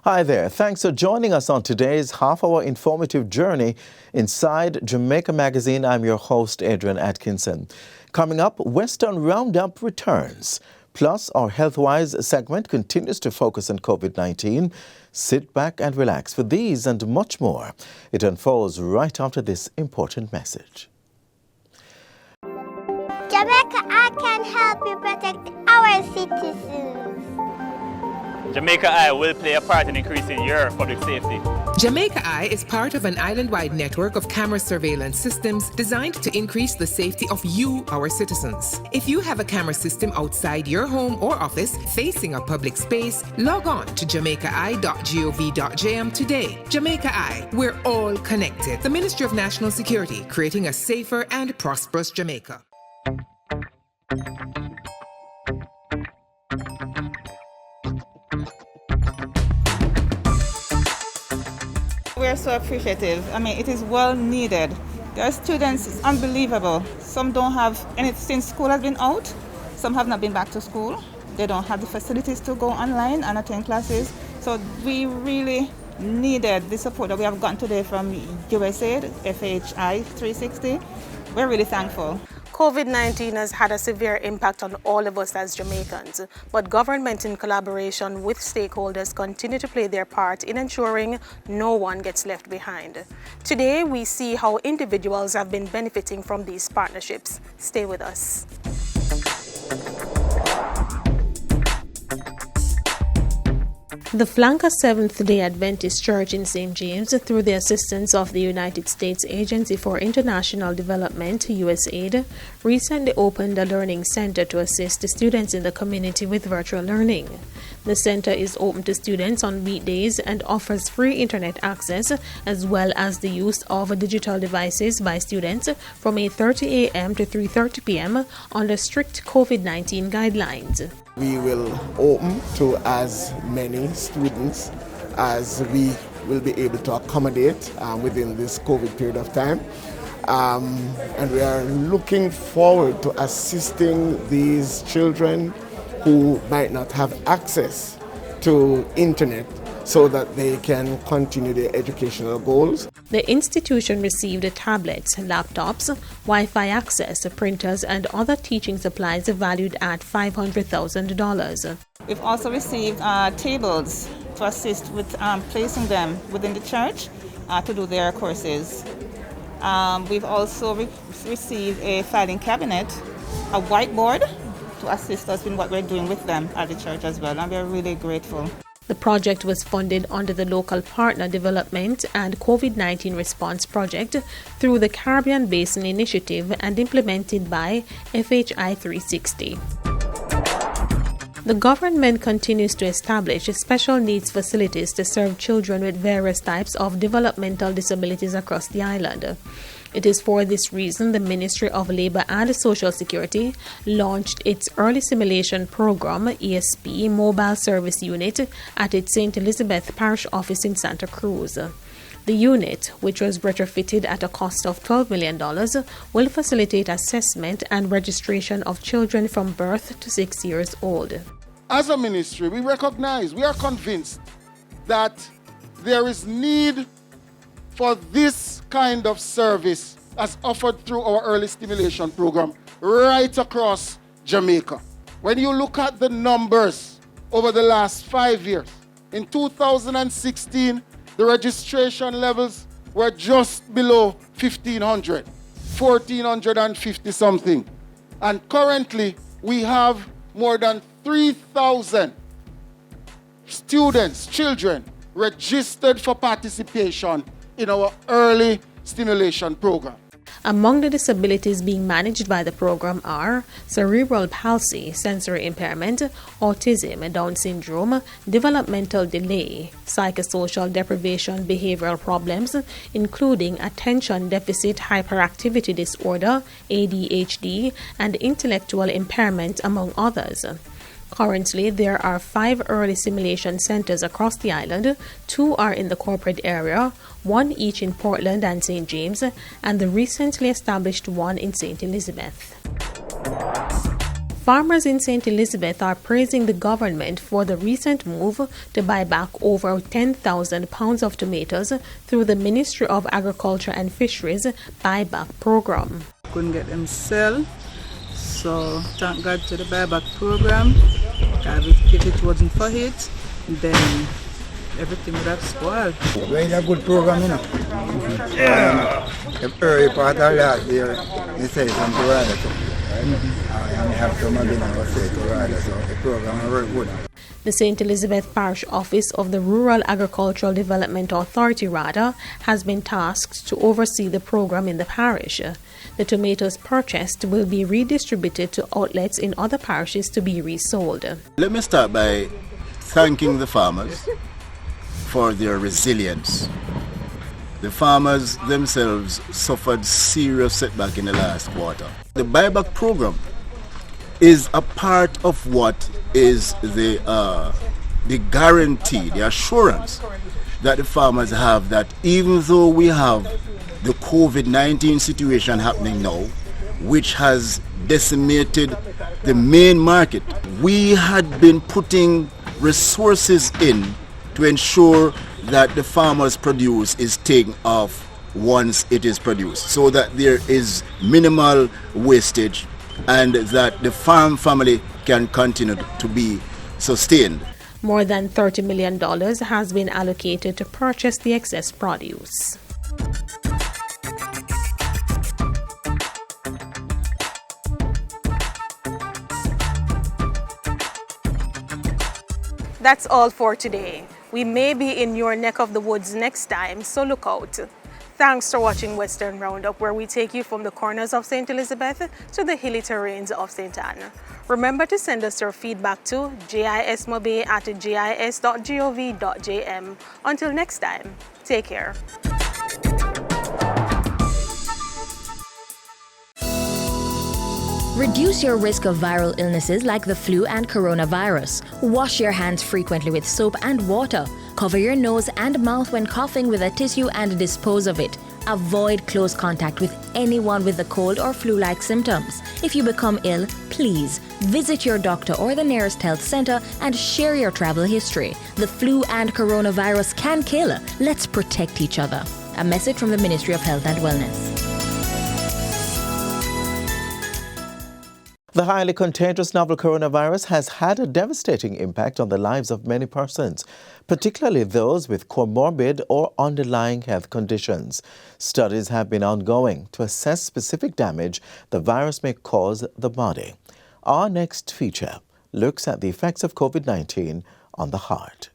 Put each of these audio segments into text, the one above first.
Hi there. Thanks for joining us on today's half-hour informative journey inside Jamaica Magazine. I'm your host, Adrian Atkinson. Coming up, Western Roundup returns. Plus, our Healthwise segment continues to focus on COVID-19. Sit back and relax for these and much more. It unfolds right after this important message. Jamaica, I can help you protect our citizens. Jamaica Eye will play a part in increasing your public safety. Jamaica Eye is part of an island-wide network of camera surveillance systems designed to increase the safety of you, our citizens. If you have a camera system outside your home or office facing a public space, log on to jamaicai.gov.jm today. Jamaica Eye, we're all connected. The Ministry of National Security, creating a safer and prosperous Jamaica. We're so appreciative. I mean, it is well needed. There are students, it's unbelievable. Some don't have any, since school has been out, some have not been back to school. They don't have the facilities to go online and attend classes. So we really needed the support that we have gotten today from USAID, FHI 360. We're really thankful. COVID-19 has had a severe impact on all of us as Jamaicans, but government in collaboration with stakeholders continue to play their part in ensuring no one gets left behind. Today, we see how individuals have been benefiting from these partnerships. Stay with us. The Flanker Seventh-day Adventist Church in St. James, through the assistance of the United States Agency for International Development, USAID, recently opened a learning center to assist the students in the community with virtual learning. The center is open to students on weekdays and offers free internet access as well as the use of digital devices by students from 8:30 a.m. to 3:30 p.m. under strict COVID-19 guidelines. We will open to as many students as we will be able to accommodate within this COVID period of time. And we are looking forward to assisting these children who might not have access to internet so that they can continue their educational goals. The institution received tablets, laptops, Wi-Fi access, printers, and other teaching supplies valued at $500,000. We've also received tables to assist with placing them within the church to do their courses. We've also received a filing cabinet, a whiteboard to assist us in what we're doing with them at the church as well, and we're really grateful. The project was funded under the Local Partner Development and COVID-19 Response Project through the Caribbean Basin Initiative and implemented by FHI 360. The government continues to establish special needs facilities to serve children with various types of developmental disabilities across the island. It is for this reason the Ministry of Labour and Social Security launched its Early Simulation Program, ESP, Mobile Service Unit at its St. Elizabeth Parish Office in Santa Cruz. The unit, which was retrofitted at a cost of $12 million, will facilitate assessment and registration of children from birth to 6 years old. As a ministry, we are convinced that there is need for this kind of service as offered through our early stimulation program right across Jamaica. When you look at the numbers over the last 5 years, in 2016, the registration levels were just below 1,500, 1,450 something. And currently, we have more than 3,000 students, children, registered for participation in our early stimulation program. Among the disabilities being managed by the program are cerebral palsy, sensory impairment, autism, Down syndrome, developmental delay, psychosocial deprivation, behavioral problems, including attention deficit hyperactivity disorder, ADHD, and intellectual impairment, among others. Currently, there are 5 early simulation centers across the island. 2 are in the corporate area, 1 each in Portland and St. James, and the recently established one in St. Elizabeth. Farmers in St. Elizabeth are praising the government for the recent move to buy back over 10,000 pounds of tomatoes through the Ministry of Agriculture and Fisheries buyback program. Couldn't get them sell, so thank God to the buyback program. If it wasn't for it, then everything would have spoiled. Very a good program, you know. Yeah. The early part of last year, they say something rather so. And have some again, I say to rather so. The program is very good. The St. Elizabeth Parish Office of the Rural Agricultural Development Authority, RADA, has been tasked to oversee the program in the parish. The tomatoes purchased will be redistributed to outlets in other parishes to be resold. Let me start by thanking the farmers for their resilience. The farmers themselves suffered serious setback in the last quarter. The buyback program is a part of what is the guarantee, the assurance that the farmers have that even though we have the COVID-19 situation happening now, which has decimated the main market, we had been putting resources in to ensure that the farmer's produce is taken off once it is produced, so that there is minimal wastage and that the farm family can continue to be sustained. More than $30 million has been allocated to purchase the excess produce. That's all for today. We may be in your neck of the woods next time, so look out. Thanks for watching Western Roundup, where we take you from the corners of St. Elizabeth to the hilly terrains of St. Anne. Remember to send us your feedback to jismobe@gis.gov.jm. Until next time, take care. Reduce your risk of viral illnesses like the flu and coronavirus. Wash your hands frequently with soap and water. Cover your nose and mouth when coughing with a tissue and dispose of it. Avoid close contact with anyone with a cold or flu-like symptoms. If you become ill, please visit your doctor or the nearest health center and share your travel history. The flu and coronavirus can kill. Let's protect each other. A message from the Ministry of Health and Wellness. The highly contagious novel coronavirus has had a devastating impact on the lives of many persons, particularly those with comorbid or underlying health conditions. Studies have been ongoing to assess specific damage the virus may cause the body. Our next feature looks at the effects of COVID-19 on the heart.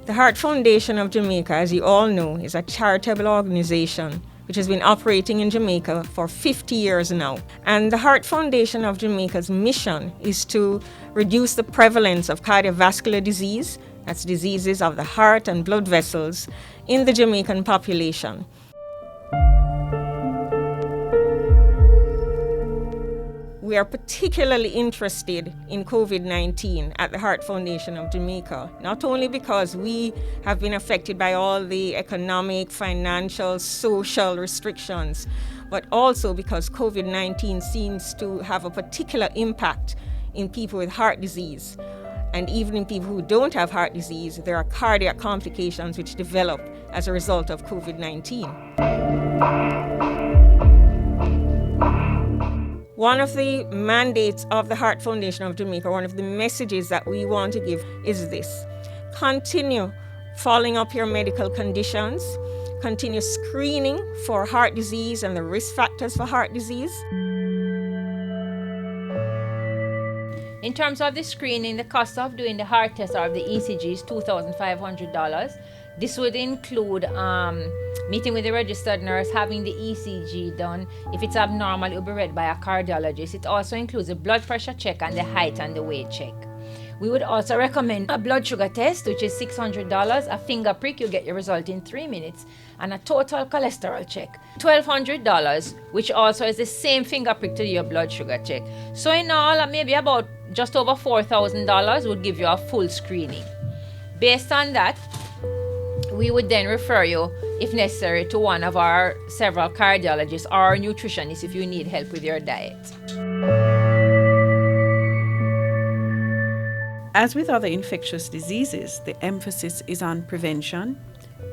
The Heart Foundation of Jamaica, as you all know, is a charitable organization which has been operating in Jamaica for 50 years now. And the Heart Foundation of Jamaica's mission is to reduce the prevalence of cardiovascular disease, that's diseases of the heart and blood vessels, in the Jamaican population. We are particularly interested in COVID-19 at the Heart Foundation of Jamaica, not only because we have been affected by all the economic, financial, social restrictions, but also because COVID-19 seems to have a particular impact in people with heart disease. And even in people who don't have heart disease, there are cardiac complications which develop as a result of COVID-19. One of the mandates of the Heart Foundation of Jamaica, one of the messages that we want to give is this: continue following up your medical conditions, continue screening for heart disease and the risk factors for heart disease. In terms of the screening, the cost of doing the heart test or the ECG is $2,500. This would include meeting with the registered nurse, having the ECG done. If it's abnormal, it will be read by a cardiologist. It also includes a blood pressure check and the height and the weight check. We would also recommend a blood sugar test, which is $600, a finger prick, you get your result in 3 minutes, and a total cholesterol check, $1,200, which also is the same finger prick to your blood sugar check. So in all, maybe about just over $4,000 would give you a full screening. Based on that, we would then refer you, if necessary, to one of our several cardiologists or nutritionists if you need help with your diet. As with other infectious diseases, the emphasis is on prevention,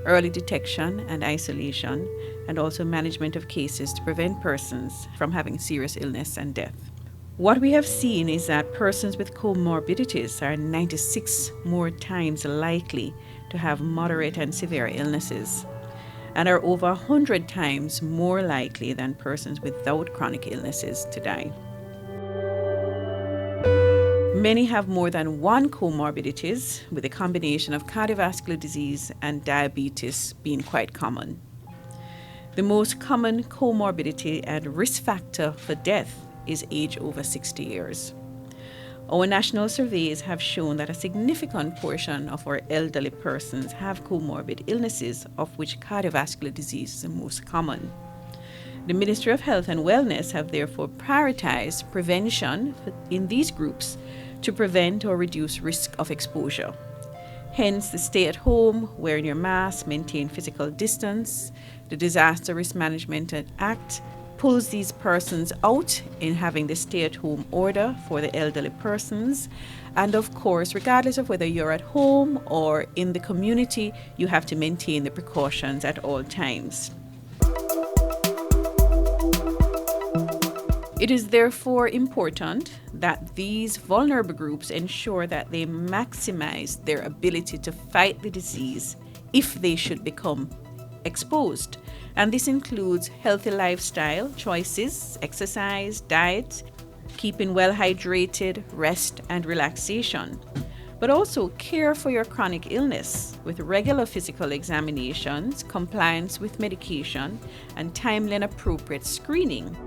early detection and isolation, and also management of cases to prevent persons from having serious illness and death. What we have seen is that persons with comorbidities are 96 more times likely to have moderate and severe illnesses, and are over 100 times more likely than persons without chronic illnesses to die. Many have more than one comorbidities, with a combination of cardiovascular disease and diabetes being quite common. The most common comorbidity and risk factor for death is age over 60 years. Our national surveys have shown that a significant portion of our elderly persons have comorbid illnesses, of which cardiovascular disease is the most common. The Ministry of Health and Wellness have therefore prioritized prevention in these groups to prevent or reduce risk of exposure. Hence, the stay at home, wearing your mask, maintain physical distance. The Disaster Risk Management Act pulls these persons out in having the stay at home order for the elderly persons. And of course, regardless of whether you're at home or in the community, you have to maintain the precautions at all times. It is therefore important that these vulnerable groups ensure that they maximize their ability to fight the disease if they should become exposed. And this includes healthy lifestyle choices, exercise, diet, keeping well hydrated, rest and relaxation, but also care for your chronic illness with regular physical examinations, compliance with medication, and timely and appropriate screening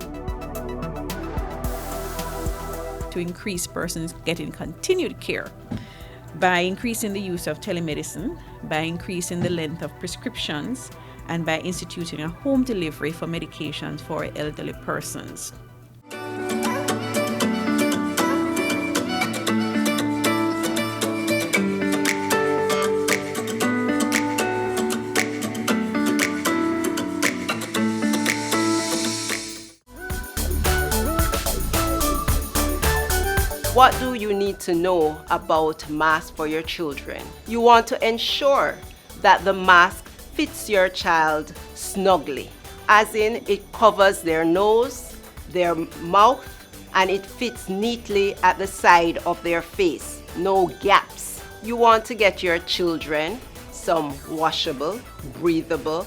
to increase persons getting continued care by increasing the use of telemedicine, by increasing the length of prescriptions, and by instituting a home delivery for medications for elderly persons. What do you need to know about masks for your children? You want to ensure that the mask fits your child snugly, as in it covers their nose, their mouth, and it fits neatly at the side of their face, no gaps. You want to get your children some washable, breathable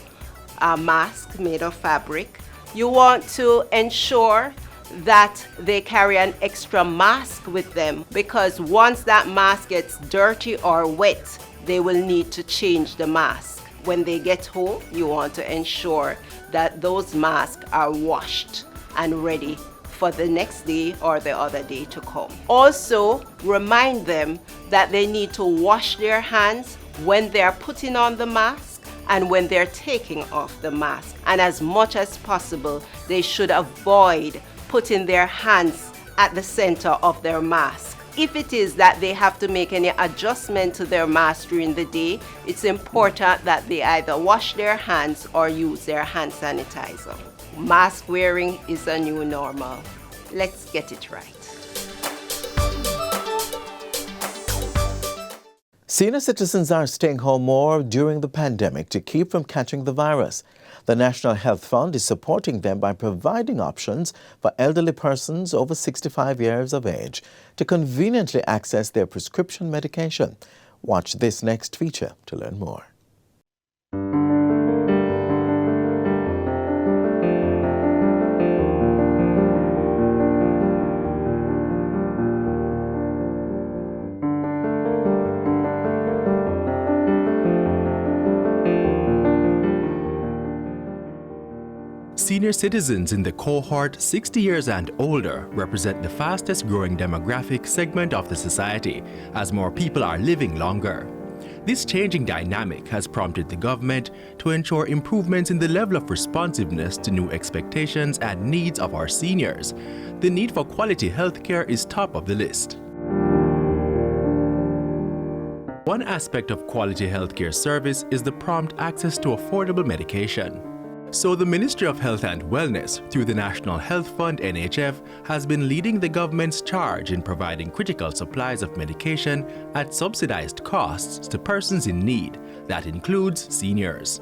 mask made of fabric. You want to ensure that they carry an extra mask with them, because once that mask gets dirty or wet, they will need to change the mask. When they get home, you want to ensure that those masks are washed and ready for the next day or the other day to come. Also, remind them that they need to wash their hands when they are putting on the mask and when they're taking off the mask. And as much as possible, they should avoid putting their hands at the center of their mask. If it is that they have to make any adjustment to their mask during the day, it's important that they either wash their hands or use their hand sanitizer. Mask wearing is a new normal. Let's get it right. Senior citizens are staying home more during the pandemic to keep from catching the virus. The National Health Fund is supporting them by providing options for elderly persons over 65 years of age to conveniently access their prescription medication. Watch this next feature to learn more. Senior Senior citizens in the cohort 60 years and older represent the fastest growing demographic segment of the society, as more people are living longer. This changing dynamic has prompted the government to ensure improvements in the level of responsiveness to new expectations and needs of our seniors. The need for quality healthcare is top of the list. One aspect of quality healthcare service is the prompt access to affordable medication. So the Ministry of Health and Wellness, through the National Health Fund (NHF), has been leading the government's charge in providing critical supplies of medication at subsidized costs to persons in need. That includes seniors.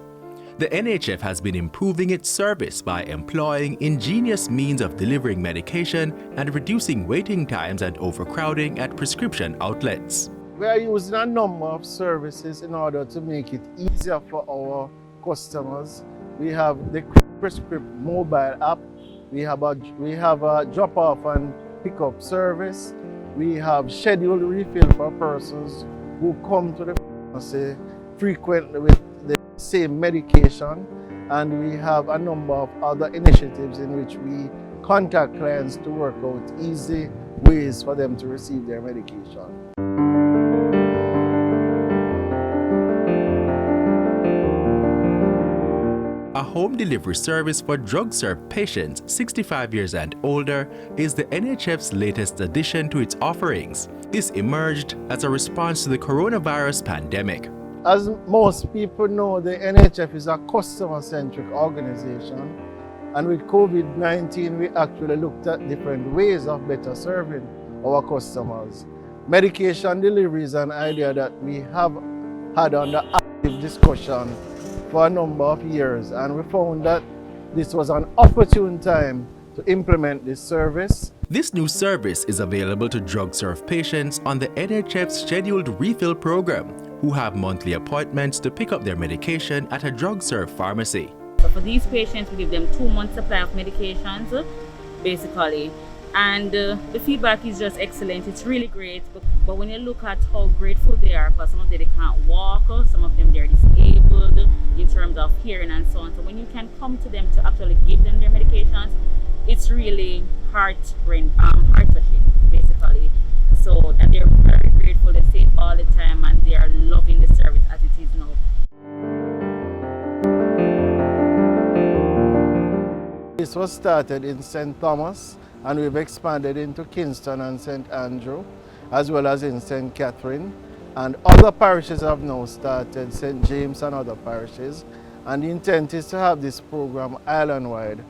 The NHF has been improving its service by employing ingenious means of delivering medication and reducing waiting times and overcrowding at prescription outlets. We are using a number of services in order to make it easier for our customers. We have the Prescript mobile app. We have a drop-off and pick-up service. We have scheduled refill for persons who come to the pharmacy frequently with the same medication. And we have a number of other initiatives in which we contact clients to work out easy ways for them to receive their medication. A home delivery service for drug-served patients 65 years and older is the NHF's latest addition to its offerings. This emerged as a response to the coronavirus pandemic. As most people know, the NHF is a customer-centric organization, and with COVID-19 we actually looked at different ways of better serving our customers. Medication delivery is an idea that we have had under active discussion for a number of years, and we found that this was an opportune time to implement this service. This new service is available to drug-served patients on the NHF's scheduled refill program who have monthly appointments to pick up their medication at a drug-served pharmacy. So for these patients, we give them 2 months supply of medications, basically. And the feedback is just excellent. It's really great. But when you look at how grateful they are, because some of them they can't walk, some of them they're disabled in terms of hearing and so on. So when you can come to them to actually give them their medications, it's really heart-touching, basically. So and they're very grateful. They say it all the time, and they are loving the service as it is now. This was started in St. Thomas, and we've expanded into Kingston and St. Andrew, as well as in St. Catherine. And other parishes have now started, St. James and other parishes. And the intent is to have this program island-wide.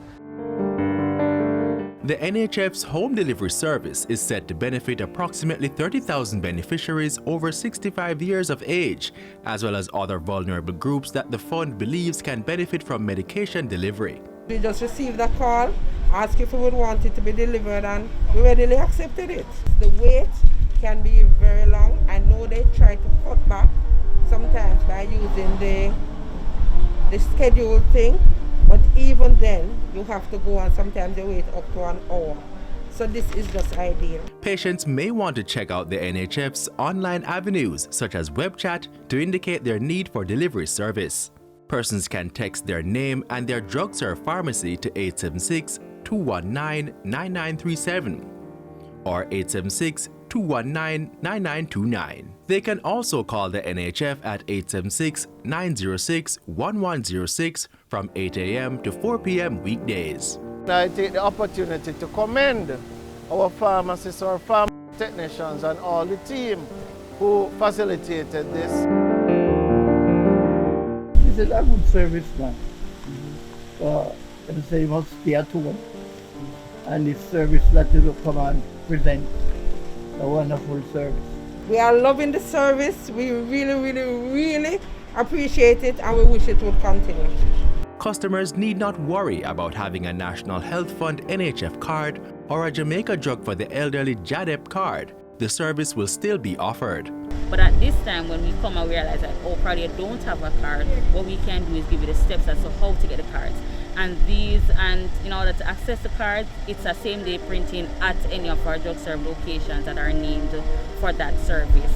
The NHF's home delivery service is set to benefit approximately 30,000 beneficiaries over 65 years of age, as well as other vulnerable groups that the fund believes can benefit from medication delivery. We just received a call, asked if we would want it to be delivered, and we readily accepted it. The wait can be very long. I know they try to cut back sometimes by using the scheduled thing, but even then you have to go, and sometimes they wait up to an hour. So this is just ideal. Patients may want to check out the NHF's online avenues such as web chat to indicate their need for delivery service. Persons can text their name and their drug-served pharmacy to 876-219-9937 or 876-219-9929. They can also call the NHF at 876-906-1106 from 8 a.m. to 4 p.m. weekdays. I take the opportunity to commend our pharmacists, our pharmacy technicians, and all the team who facilitated this. This is a good service, man. They say you must stay at home. And this service that you come and present, a wonderful service. We are loving the service. We really appreciate it, and we wish it would continue. Customers need not worry about having a National Health Fund NHF card or a Jamaica Drug for the Elderly JADEP card. The service will still be offered. But at this time, when we come and realize that, oh, probably you don't have a card, what we can do is give you the steps as to how to get the cards. And in order to access the cards, it's a same-day printing at any of our drug-served locations that are named for that service.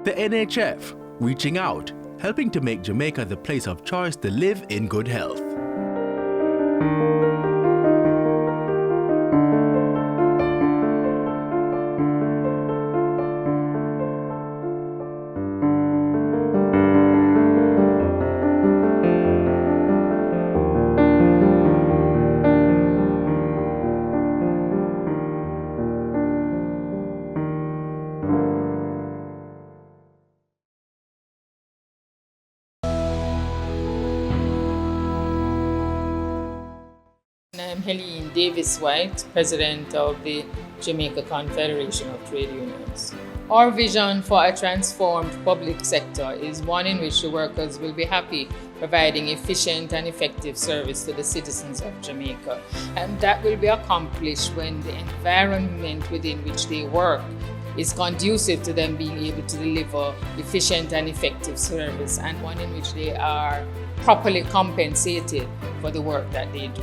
The NHF, reaching out, helping to make Jamaica the place of choice to live in good health. I'm Helene Davis-White, President of the Jamaica Confederation of Trade Unions. Our vision for a transformed public sector is one in which the workers will be happy providing efficient and effective service to the citizens of Jamaica. And that will be accomplished when the environment within which they work is conducive to them being able to deliver efficient and effective service, and one in which they are properly compensated for the work that they do.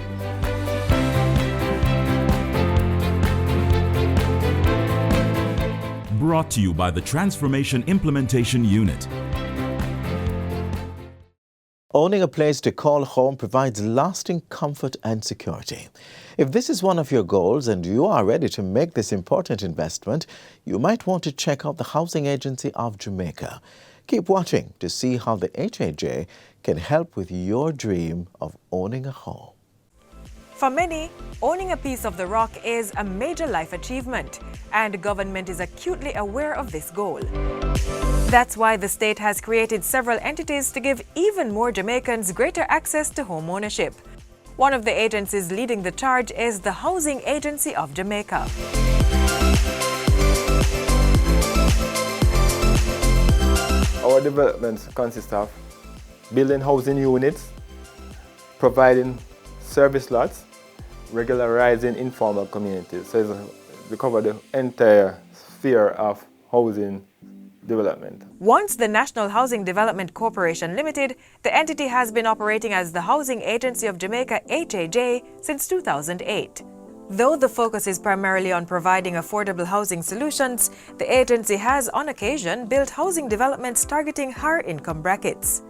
Brought to you by the Transformation Implementation Unit. Owning a place to call home provides lasting comfort and security. If this is one of your goals and you are ready to make this important investment, you might want to check out the Housing Agency of Jamaica. Keep watching to see how the HAJ can help with your dream of owning a home. For many, owning a piece of the rock is a major life achievement, and government is acutely aware of this goal. That's why the state has created several entities to give even more Jamaicans greater access to home ownership. One of the agencies leading the charge is the Housing Agency of Jamaica. Our developments consist of building housing units, providing service lots, regularizing informal communities. So we cover the entire sphere of housing development. Once the National Housing Development Corporation Limited, the entity has been operating as the Housing Agency of Jamaica HAJ since 2008. Though the focus is primarily on providing affordable housing solutions, the agency has on occasion built housing developments targeting higher income brackets.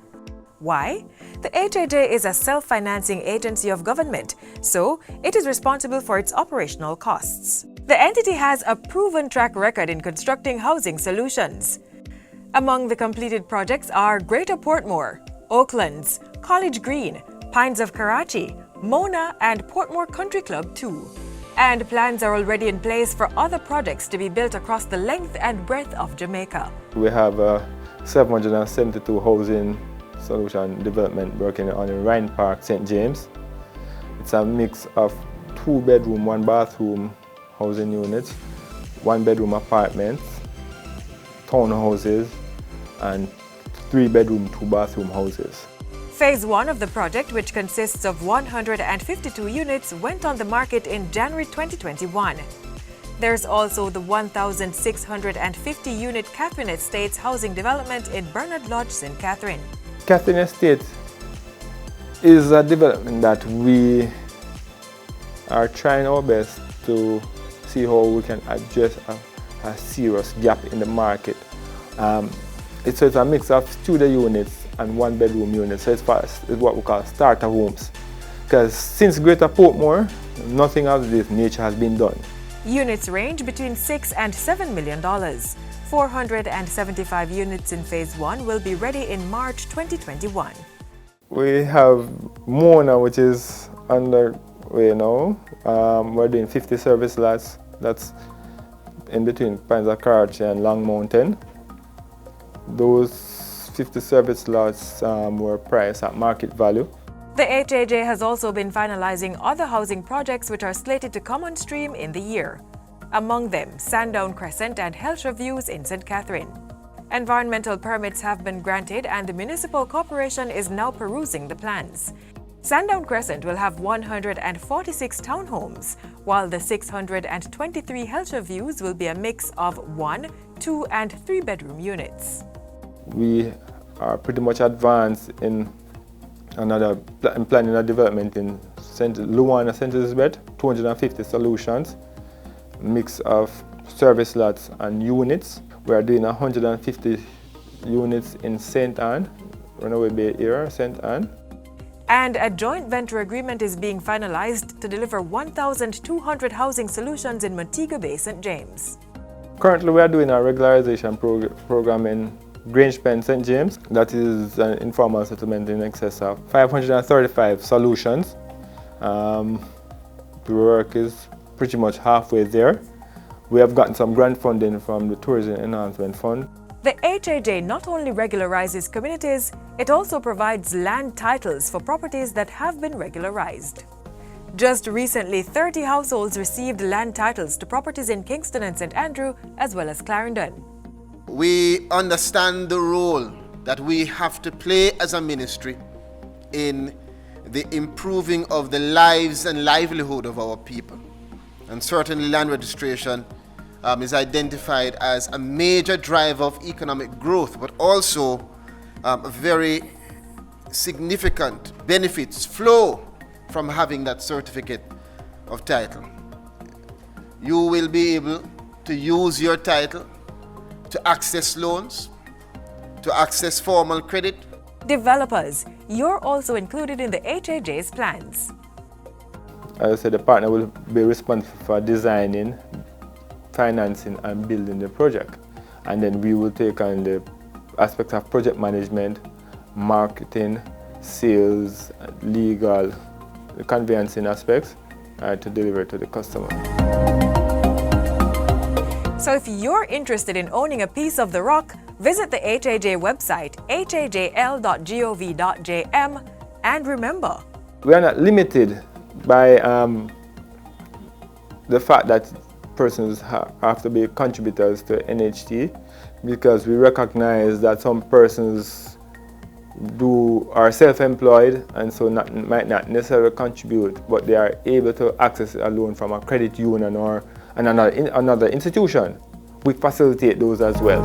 Why? The HAJ is a self-financing agency of government, so it is responsible for its operational costs. The entity has a proven track record in constructing housing solutions. Among the completed projects are Greater Portmore, Oaklands, College Green, Pines of Karachi, Mona, and Portmore Country Club 2. And plans are already in place for other projects to be built across the length and breadth of Jamaica. We have 772 housing solution development working on in Rhine Park, St. James. It's a mix of 2-bedroom, 1-bathroom housing units, 1-bedroom apartments, townhouses, and 3-bedroom, 2-bathroom houses. Phase 1 of the project, which consists of 152 units, went on the market in January 2021. There's also the 1,650-unit Catherine Estates housing development in Bernard Lodge, St. Catherine. Catherine Estate is a development that we are trying our best to see how we can address a serious gap in the market. It's a mix of studio units and 1-bedroom units, so it's what we call starter homes. Because since Greater Portmore, nothing of this nature has been done. Units range between $6 and $7 million. 475 units in Phase 1 will be ready in March 2021. We have Mona, which is underway now. We're doing 50 service lots. That's in between Pines of Karachi and Long Mountain. Those 50 service lots were priced at market value. The HAJ has also been finalizing other housing projects which are slated to come on stream in the year. Among them, Sandown Crescent and Hellshire Views in St. Catherine. Environmental permits have been granted and the municipal corporation is now perusing the plans. Sandown Crescent will have 146 townhomes, while the 623 Hellshire Views will be a mix of 1, 2, and 3-bedroom units. We are pretty much advanced in planning a development in Luana, St. Elizabeth, 250 solutions, mix of service lots and units. We are doing 150 units in St. Anne, Runaway Bay area, St. Anne. And a joint venture agreement is being finalized to deliver 1,200 housing solutions in Montego Bay, St. James. Currently, we are doing a regularization program in Grange Pen, St. James. That is an informal settlement in excess of 535 solutions. The work is pretty much halfway there. We have gotten some grant funding from the Tourism Enhancement Fund. The HAJ not only regularizes communities, it also provides land titles for properties that have been regularized. Just recently, 30 households received land titles to properties in Kingston and St. Andrew, as well as Clarendon. We understand the role that we have to play as a ministry in the improving of the lives and livelihood of our people. And certainly land registration is identified as a major driver of economic growth, but also very significant benefits flow from having that certificate of title. You will be able to use your title to access loans, to access formal credit. Developers, you're also included in the HAJ's plans. As I said, the partner will be responsible for designing, financing and building the project. And then we will take on the aspects of project management, marketing, sales, legal, the conveyancing aspects to deliver to the customer. So if you're interested in owning a piece of the rock, visit the HAJ website, hajl.gov.jm, and remember, we are not limited by the fact that persons have to be contributors to NHT, because we recognize that some persons are self-employed and so might not necessarily contribute, but they are able to access a loan from a credit union or another institution. We facilitate those as well.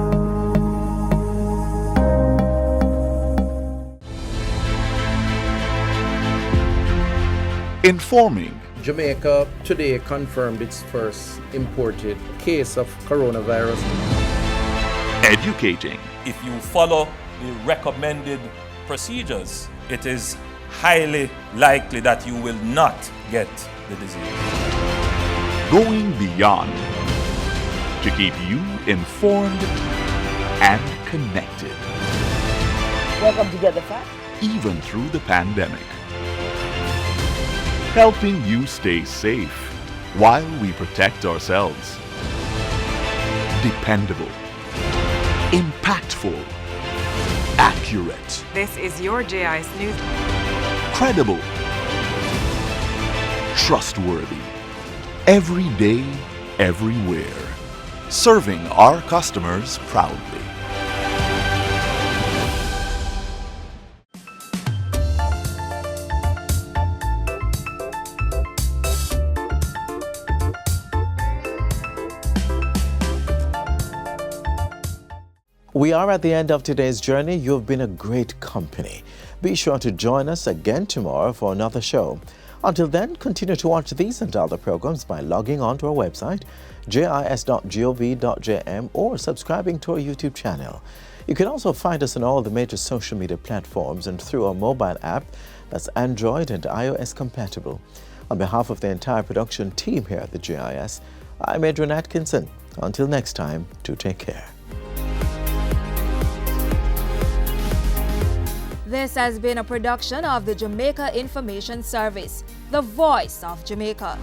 Informing. Jamaica today confirmed its first imported case of coronavirus. Educating. If you follow the recommended procedures, it is highly likely that you will not get the disease. Going beyond to keep you informed and connected. Welcome together, Fat. Even through the pandemic. Helping you stay safe while we protect ourselves. Dependable. Impactful. Accurate. this is your JIS News. Credible. Trustworthy. Every day, everywhere. Serving our customers proudly. We are at the end of today's journey. You've been a great company. Be sure to join us again tomorrow for another show. Until then, continue to watch these and other programs by logging on to our website, jis.gov.jm, or subscribing to our YouTube channel. You can also find us on all the major social media platforms and through our mobile app that's Android and iOS compatible. On behalf of the entire production team here at the JIS, I'm Adrian Atkinson. Until next time, do take care. This has been a production of the Jamaica Information Service, the voice of Jamaica.